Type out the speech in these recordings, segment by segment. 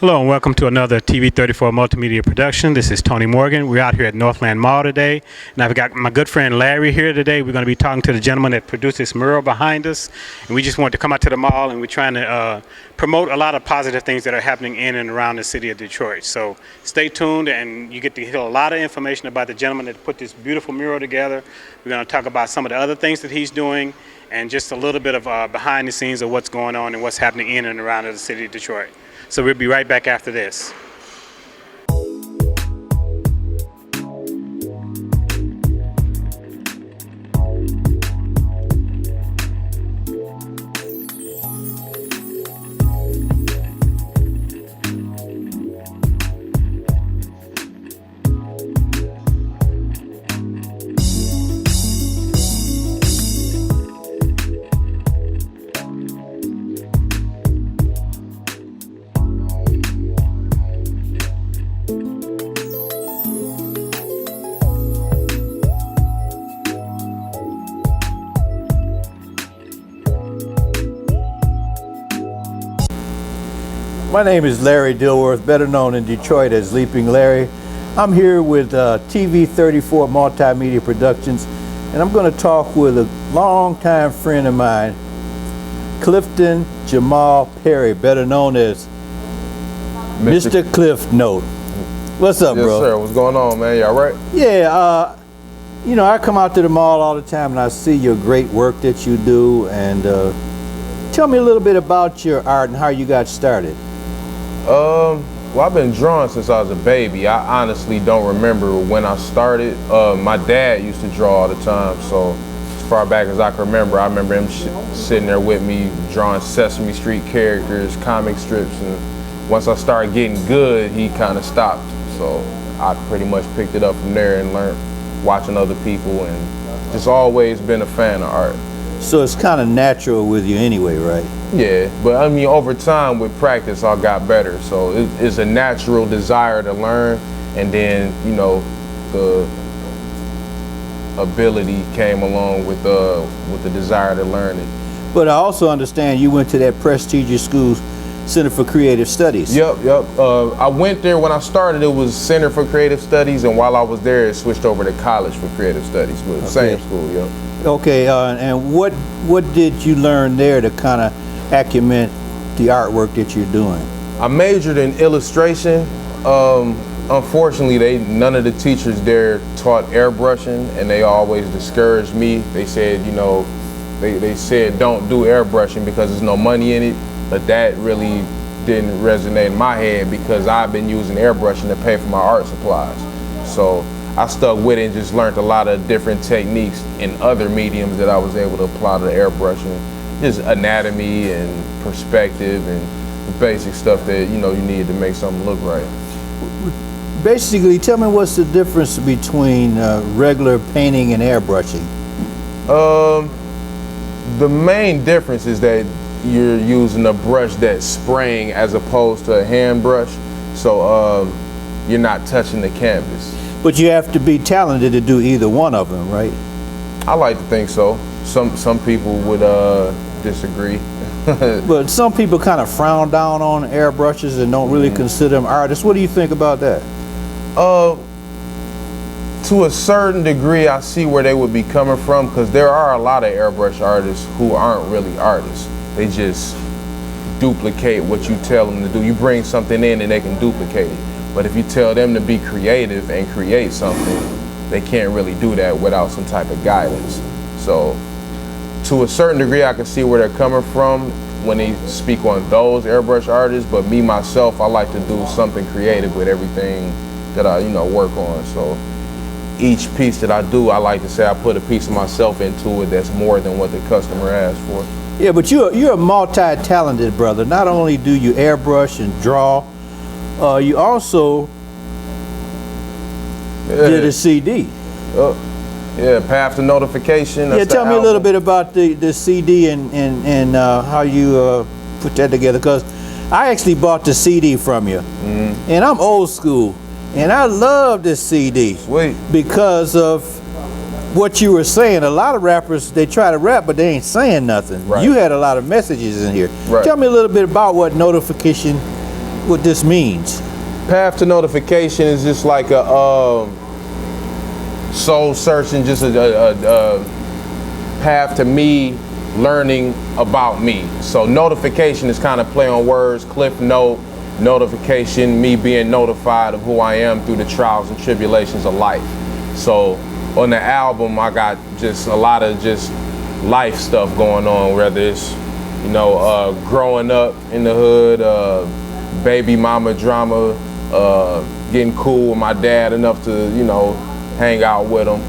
Hello and welcome to another TV34 multimedia production. This is Tony Morgan. We're out here at Northland Mall today, and I've got my good friend Larry here today. We're going to be talking to the gentleman that produced this mural behind us, and we just wanted to come out to the mall, and we're trying to promote a lot of positive things that are happening in and around the city of Detroit. So stay tuned, and you get to hear a lot of information about the gentleman that put this beautiful mural together. We're going to talk about some of the other things that he's doing, and just a little bit of behind the scenes of what's going on and what's happening in and around the city of Detroit. So we'll be right back after this. My name is Larry Dilworth, better known in Detroit as Leapin Larry. I'm here with TV34 Multimedia Productions, and I'm going to talk with a longtime friend of mine, Clifton Jamal Perry, better known as Mr. Cliff Note. What's up, bro? Yes, sir. What's going on, man? Y'all right? Yeah, you know, I come out to the mall all the time and I see your great work that you do, and tell me a little bit about your art and how you got started. Well, I've been drawing since I was a baby. I honestly don't remember when I started. My dad used to draw all the time, so as far back as I can remember, I remember him sitting there with me drawing Sesame Street characters, comic strips, and once I started getting good, he kind of stopped. So I pretty much picked it up from there and learned watching other people, and just always been a fan of art. So it's kind of natural with you anyway, right? Yeah, but I mean, over time with practice, I got better. So it's a natural desire to learn, and then, you know, the ability came along with the desire to learn it. But I also understand you went to that prestigious school, Center for Creative Studies. Yep. I went there when I started. It was Center for Creative Studies, and while I was there, it switched over to College for Creative Studies, but Okay. same school. Yep. Okay, and what did you learn there to kind of acumen the artwork that you're doing? I majored in illustration. Unfortunately, none of the teachers there taught airbrushing, and they always discouraged me. They said, you know, they said don't do airbrushing because there's no money in it, but that really didn't resonate in my head because I've been using airbrushing to pay for my art supplies. So I stuck with it and just learned a lot of different techniques in other mediums that I was able to apply to the airbrushing. Just anatomy and perspective and the basic stuff that, you know, you need to make something look right. Basically, tell me what's the difference between regular painting and airbrushing? The main difference is that you're using a brush that's spraying as opposed to a hand brush. So you're not touching the canvas. But you have to be talented to do either one of them, right? I like to think so. Some people would disagree. But some people kind of frown down on airbrushes and don't really consider them artists. What do you think about that? To a certain degree, I see where they would be coming from, because there are a lot of airbrush artists who aren't really artists. They just duplicate what you tell them to do. You bring something in and they can duplicate it. But if you tell them to be creative and create something, they can't really do that without some type of guidance. So to a certain degree, I can see where they're coming from when they speak on those airbrush artists, but me, myself, I like to do something creative with everything that I, you know, work on. So each piece that I do, I like to say I put a piece of myself into it that's more than what the customer asked for. Yeah, but you're a multi-talented brother. Not only do you airbrush and draw, you also did a CD. Yeah, Path to Notification. Yeah, tell me a little bit about the CD and how you put that together, because I actually bought the CD from you, and I'm old school, and I love this CD. Sweet. Because of what you were saying. A lot of rappers, they try to rap, but they ain't saying nothing. Right. You had a lot of messages in here. Right. Tell me a little bit about what Notification what this means. Path to notification is just like a soul searching, just a path to me learning about me. So notification is kind of play on words, cliff note, notification, me being notified of who I am through the trials and tribulations of life. So on the album, I got just a lot of just life stuff going on, whether it's, you know, growing up in the hood, baby mama drama, getting cool with my dad enough to, you know, hang out with him.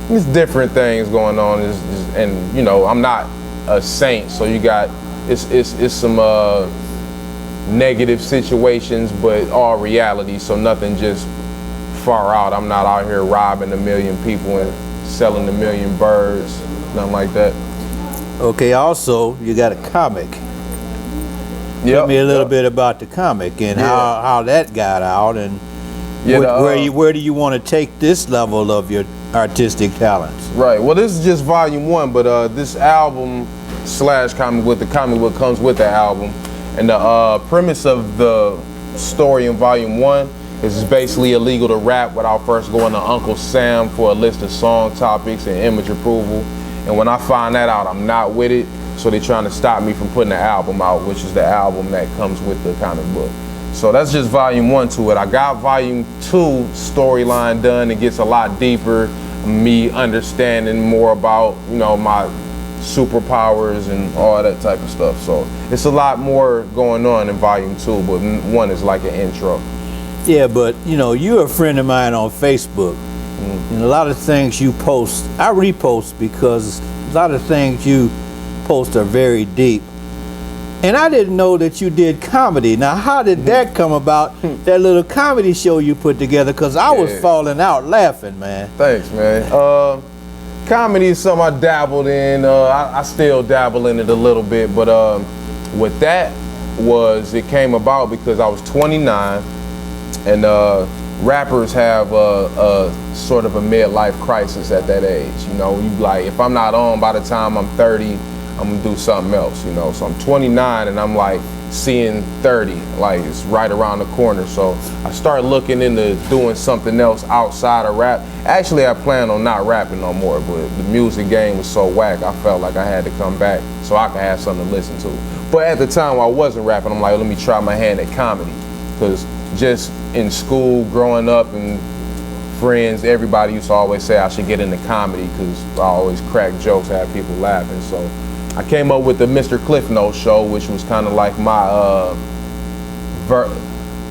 There's different things going on, and you know, I'm not a saint, so you got it's some negative situations, but all reality, so nothing just far out. I'm not out here robbing 1 million people and selling 1 million birds, nothing like that. Okay, also, you got a comic. Tell me a little bit about the comic and how that got out, and where do you want to take this level of your artistic talents? Right. Well, this is just volume 1, but this album / comic book, the comic book comes with the album, and the premise of the story in volume 1 is it's basically illegal to rap without first going to Uncle Sam for a list of song topics and image approval. And when I find that out, I'm not with it. So they're trying to stop me from putting the album out, which is the album that comes with the comic book. So that's just volume 1 to it. I got volume 2 storyline done. It gets a lot deeper, me understanding more about, you know, my superpowers and all that type of stuff. So it's a lot more going on in volume 2, but 1 is like an intro. Yeah, but you know, you're a friend of mine on Facebook, and a lot of things you post, I repost because a lot of things you post are very deep. And I didn't know that you did comedy. Now, how did that come about, that little comedy show you put together? Because I was falling out laughing, man. Thanks, man. Comedy is something I dabbled in. I still dabble in it a little bit, but what that was, it came about because I was 29, and rappers have a sort of a midlife crisis at that age. You know, you like, if I'm not on by the time I'm 30, I'm gonna do something else, you know. So I'm 29 and I'm like seeing 30, like it's right around the corner. So I started looking into doing something else outside of rap. Actually, I plan on not rapping no more, but the music game was so whack, I felt like I had to come back so I could have something to listen to. But at the time I wasn't rapping, I'm like, let me try my hand at comedy. Because just in school, growing up, and friends, everybody used to always say I should get into comedy because I always crack jokes, have people laughing. So I came up with the Mr. Cliff Notes show, which was kind of like my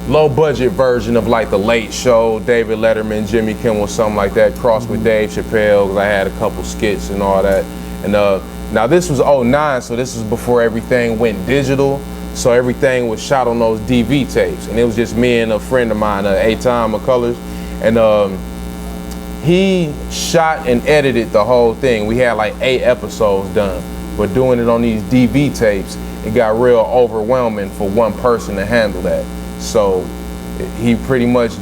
low budget version of like the Late Show, David Letterman, Jimmy Kimmel, something like that, crossed with Dave Chappelle, because I had a couple skits and all that. And now this was '09, so this was before everything went digital. So everything was shot on those DV tapes, and it was just me and a friend of mine, A-Time McCullers, and he shot and edited the whole thing. We had like 8 episodes done, but doing it on these DV tapes, it got real overwhelming for one person to handle that. So he pretty much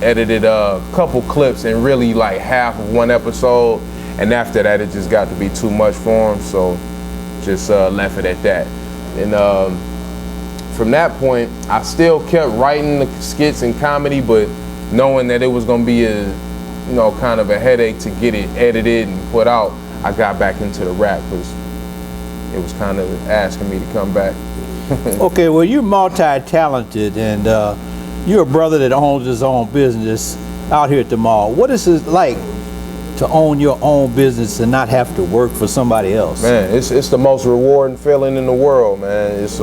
edited a couple clips and really like half of one episode, and after that it just got to be too much for him, so just left it at that. And from that point, I still kept writing the skits and comedy, but knowing that it was gonna be a, you know, kind of a headache to get it edited and put out, I got back into the rap because it was kind of asking me to come back. Okay, well, you're multi-talented, and you're a brother that owns his own business out here at the mall. What is it like to own your own business and not have to work for somebody else? Man, it's the most rewarding feeling in the world, man. It's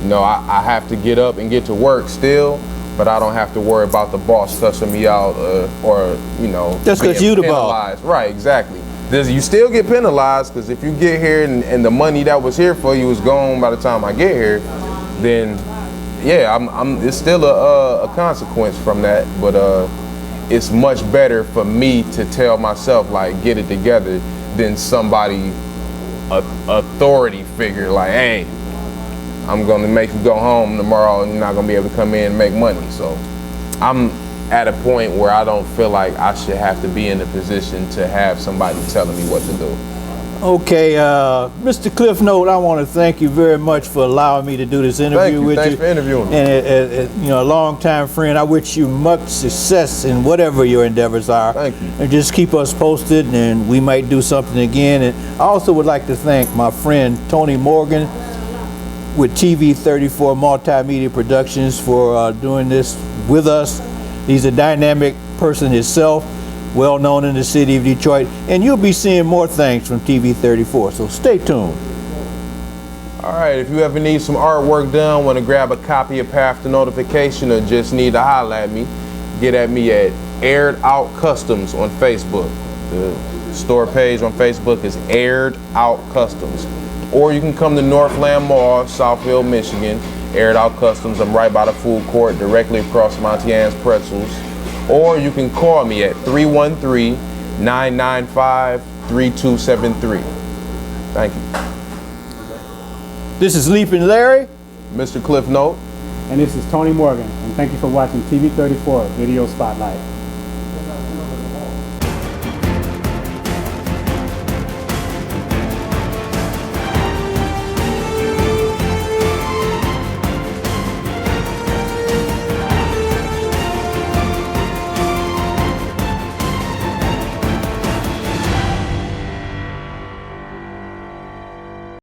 you know, I have to get up and get to work still, but I don't have to worry about the boss cussing me out or you know, just because you the boss. Right, exactly. You still get penalized, because if you get here and the money that was here for you is gone by the time I get here, then yeah, it's still a consequence from that. But it's much better for me to tell myself, like, get it together, than somebody, authority figure, like, hey, I'm gonna make you go home tomorrow and you're not gonna be able to come in and make money. So I'm at a point where I don't feel like I should have to be in a position to have somebody telling me what to do. Okay, Mr. Cliff Note, I want to thank you very much for allowing me to do this interview with you. Thanks for interviewing me. And you know, a longtime friend, I wish you much success in whatever your endeavors are. Thank you. And just keep us posted, and we might do something again. And I also would like to thank my friend Tony Morgan with TV34 Multimedia Productions for doing this with us. He's a dynamic person himself, well known in the city of Detroit, and you'll be seeing more things from TV34, so stay tuned. All right, if you ever need some artwork done, want to grab a copy of Path to Notification, or just need to holler at me, get at me at Aired Out Customs on Facebook. The store page on Facebook is Aired Out Customs. Or you can come to Northland Mall, Southfield, Michigan, Aired Out Customs. I'm right by the food court, directly across Monty Ann's Pretzels. Or you can call me at 313-995-3273. Thank you. This is Leapin Larry. Mr. Cliff Note. And this is Tony Morgan, and thank you for watching TV34 Video Spotlight.